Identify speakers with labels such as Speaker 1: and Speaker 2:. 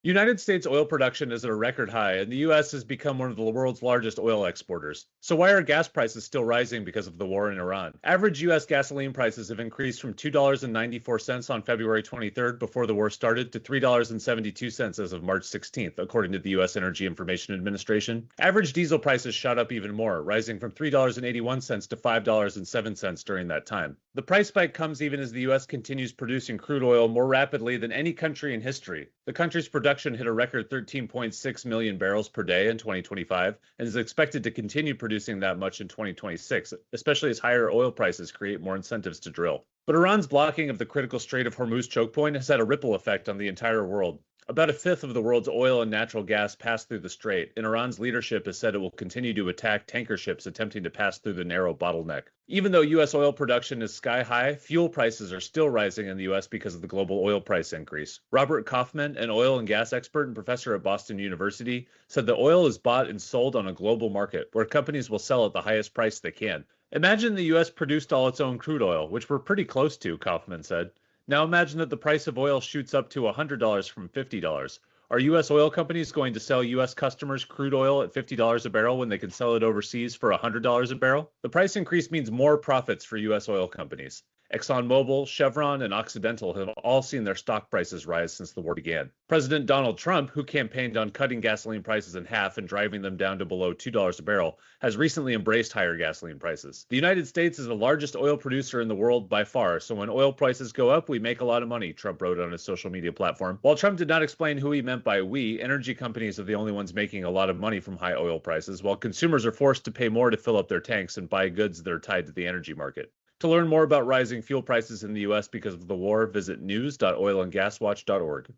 Speaker 1: United States oil production is at a record high, and the U.S. has become one of the world's largest oil exporters. So why are gas prices still rising because of the war in Iran? Average U.S. gasoline prices have increased from $2.94 on February 23rd before the war started to $3.72 as of March 16th, according to the U.S. Energy Information Administration. Average diesel prices shot up even more, rising from $3.81 to $5.07 during that time. The price spike comes even as the U.S. continues producing crude oil more rapidly than any country in history. The country's production hit a record 13.6 million barrels per day in 2025 and is expected to continue producing that much in 2026, especially as higher oil prices create more incentives to drill. But Iran's blocking of the critical Strait of Hormuz choke point has had a ripple effect on the entire world. About a fifth of the world's oil and natural gas pass through the strait, and Iran's leadership has said it will continue to attack tanker ships attempting to pass through the narrow bottleneck. Even though U.S. oil production is sky high, fuel prices are still rising in the U.S. because of the global oil price increase. Robert Kaufman, an oil and gas expert and professor at Boston University, said that oil is bought and sold on a global market where companies will sell at the highest price they can. Imagine the U.S. produced all its own crude oil, which we're pretty close to, Kaufman said. Now imagine that the price of oil shoots up to $100 from $50. Are U.S. oil companies going to sell U.S. customers crude oil at $50 a barrel when they can sell it overseas for $100 a barrel? The price increase means more profits for U.S. oil companies. ExxonMobil, Chevron, and Occidental have all seen their stock prices rise since the war began. President Donald Trump, who campaigned on cutting gasoline prices in half and driving them down to below $2 a barrel, has recently embraced higher gasoline prices. The United States is the largest oil producer in the world by far, so when oil prices go up, we make a lot of money, Trump wrote on his social media platform. While Trump did not explain who he meant by we, energy companies are the only ones making a lot of money from high oil prices, while consumers are forced to pay more to fill up their tanks and buy goods that are tied to the energy market. To learn more about rising fuel prices in the U.S. because of the war, visit news.oilandgaswatch.org.